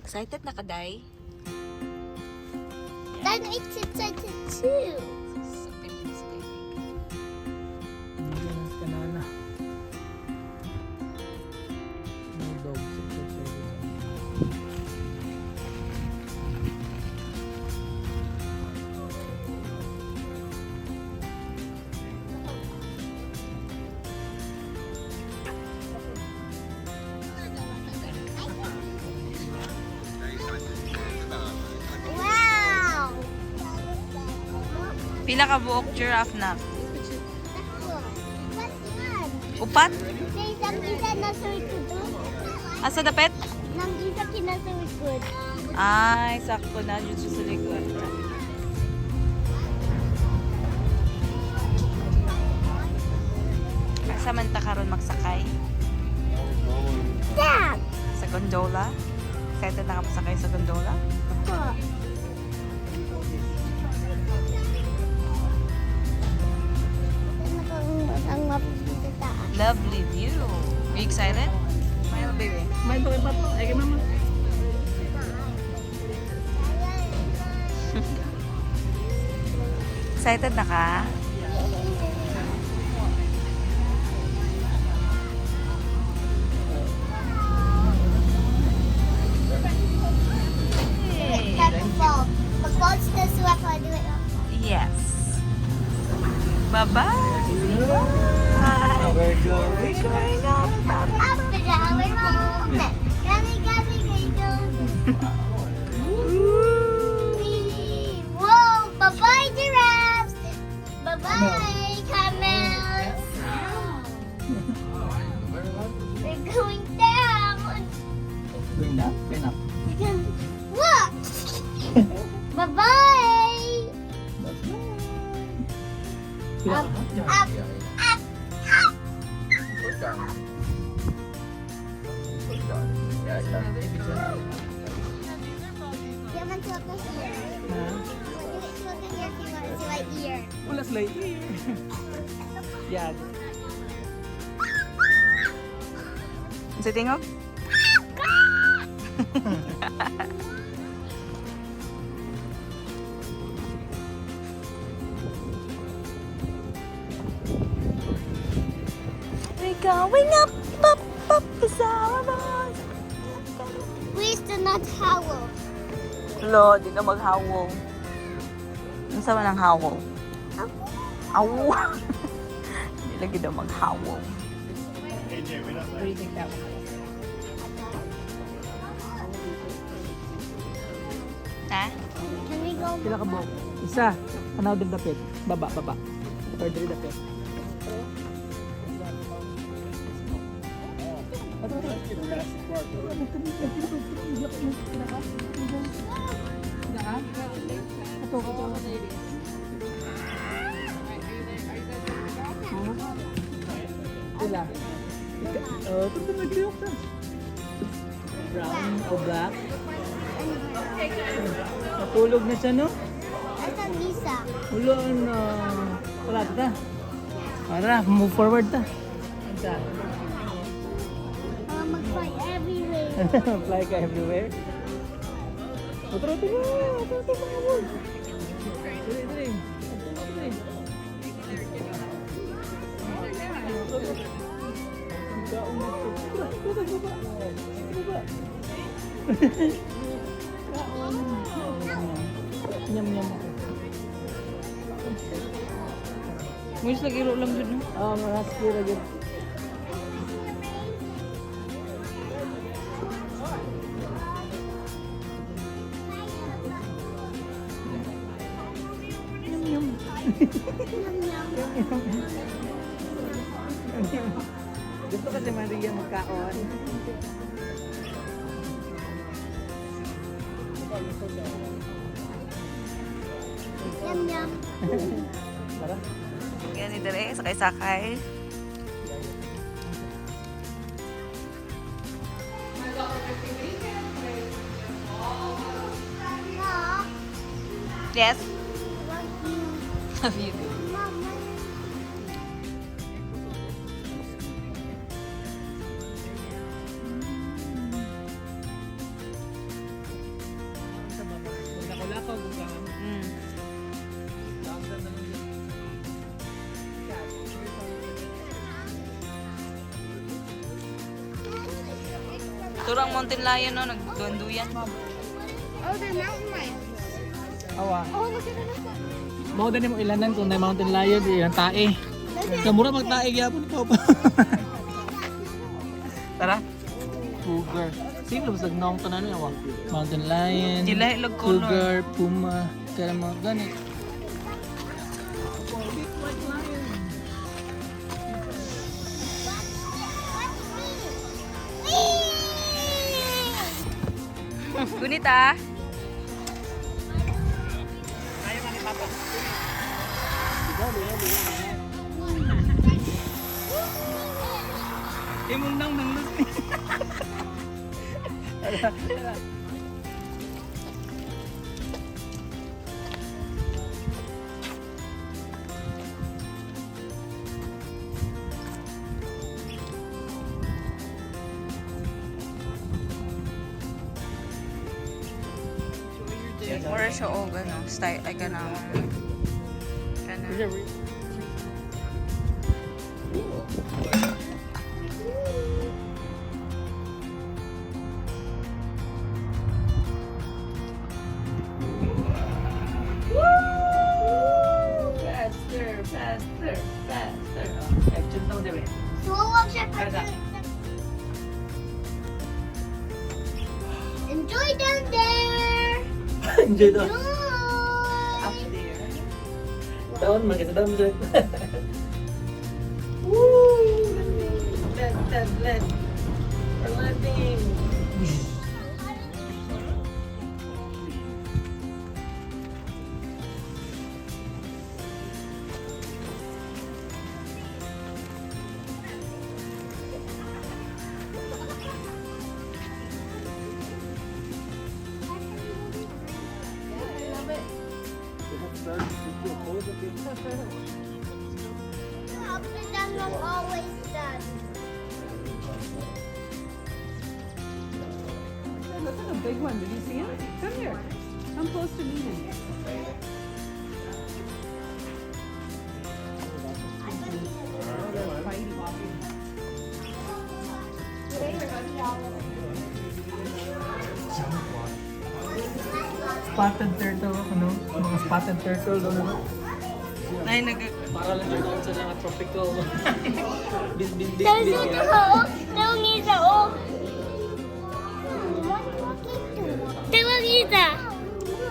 Excited na ka, Day? Then it's excited too. Wow! Pila ka buok giraffe na? What's yan? Upat? Sa isang isa na surikod. Asa dapet? Nang isa kinasurikod. Ay, sakto na. Diyos sa likod. Asa man ta karon magsakay? Dad! Sa gondola? Excited na ka masakay sa gondola? Ako. Ang mapupunta taas. Lovely view. Are you excited? Smile, baby. Main pakai batu, kayak mama. Excited na ka? The boat's this way, I do it. Yes. Bye-bye. We're going. We're going up. Up and down, we're home. Gummy, gummy, gummy. Whoa, bye-bye, giraffes. Bye-bye, camels. We're going down. Going down, going up. Look. Bye-bye. Up, up, up, up. Jangan suka here. Suka here, suka ear. Ulas lagi. Yan. Sa tingog? We're going up, up, up the Sarabas. Please do not howl. Lo, di ka maghawaw. Ano sa manang hawaw? Aw! Hindi lagi daw maghawaw. Ha? Can we go? Pila ka buhok? Isa. Anaw din dapit. Baba, baba. Or diri dapit. Pila. Oh, ito nagliyok na. Brown o black. Natulog na siya, no? Asa Lisa? Ulo na. Wala ta. Para, move forward ta. Anta. Mag-fly everywhere. Fly ka everywhere. Otro, otro, otro, otro, otro. Dali, dali. Dali. Nyam nyam. Mulis lagi iro lang dun. Oh, husky ra gyud. Nyam nyam. Gusto kasi Maria magkaon. Yum, yum. Tara. Yan ni Dere, sakay-sakay. Mom, Yes? love Love you. you. Mama. Turang Mountain Lion, no? Nagduan-duyan. Oh, they're mountain lions. Awa. Oh, look at this one. Mao din mo ilanan kung na mountain lion, ilang tae. Sa mura magtae gyapon ikaw pa. Tara. Cougar. Sino sa nong tanan niya wa? Mountain lion. Sila ilag color. Cougar, puma, kaya mga ganit. Gunit ah. Imong nang nanglut ni. Mura siya o gano. Style, ay ganawa. Ganawa. Faster, faster, faster. Action daw dire. Suwag siya Kada. Enjoy down there. Enjoy daw. Enjoy. Up there. Down, maganda down dyan. Woo! Let. We're landing. Up and down was always done. Look at the big one. Did you see him? Come here. Come close to meet him. Oh, they're fighting. Spotted turtle, ano? Mga spotted turtle doon, ano? Ay, Para lang yun doon sa mga tropical. Bis.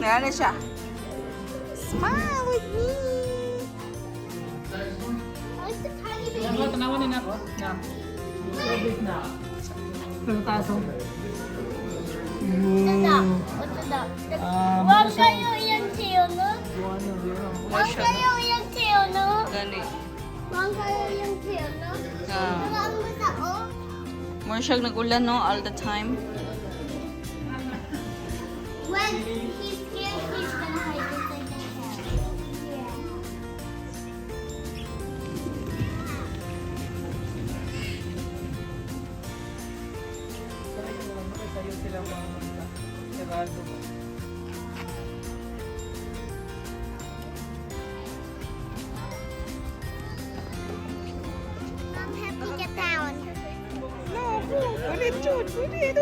Nagana siya. Smile with me. Ako, tanawan din ako. Na. So big na. Pero taso. Huwag kayo yung tiyo, no? Huwag siya. kayo yung tiyo, no? Gani. Huwag kayo yung tiyo, no? Ah. Huwag mo sa o. More siya nag-ulan, no? All the time. When he's scared, he's gonna hide just like that. Yeah. Sa'yo sila mga sarado. Mom, help me get down. Ulit, Jude. Ulit.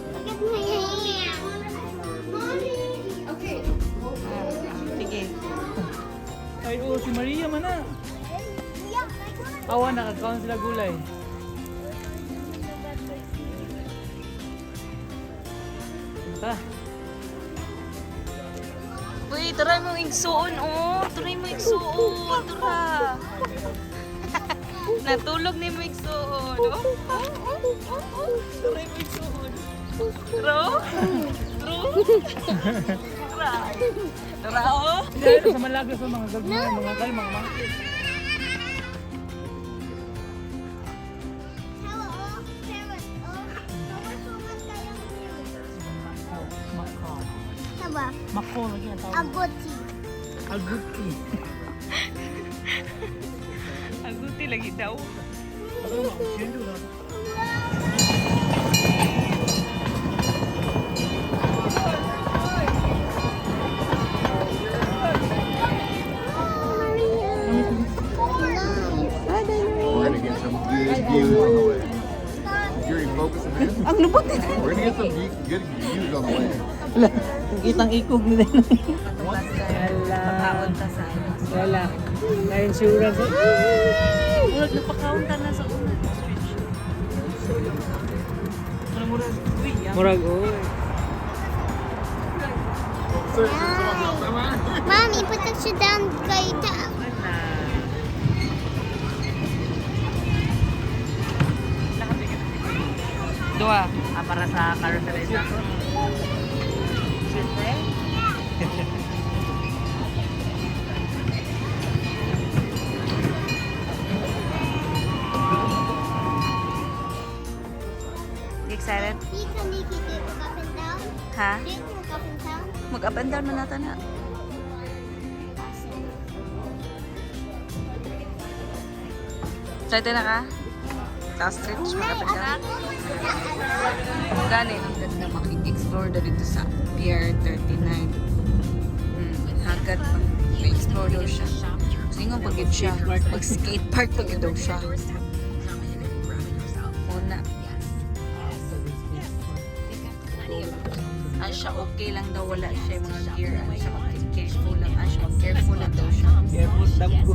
Look at my hand. Mommy. Okay. Sige. Ay, oo, si Maria man na. Awa, nakakaon sila gulay. Ta. Uy, taray mo igsuon, oh. Taray mo igsuon. Tara. Natulog ni mo igsuon. Oh. Taray mo igsuon. Tara. Tara. Tara, oh. Dahil sa malaga sa mga gagmay, mga kal, mga mangkit. Mako lagi ang tawag. Agoti. Aguti. Aguti lagi daw. Ano mo? Siyendo lang. Wow. getting used on the way. Wala. Kitang ikog nila. Pagkaon ta sa Wala. Na-insurance. Murag napakaon ta na sa una. Murag, uy, yan. Murag, oy. Mommy, put that shit down. Kay down. Dua. Para sa carousel. Excited? Dito, Nikki, do you look up and down? Ha? Do you look up and down? Mag-up and down na natin na. Excited na ka? Sa stretch, mag-up and down. Gani, ang ganda makik-explore na dito sa Pier 39. Hagad pa. May-explore daw siya. Singo pagid siya. Mag-skate park pagid daw siya. Una. Siya okay lang daw, wala siya yung mga gear. Siya mag-careful lang. Siya mag-careful lang daw siya. Careful, damgo.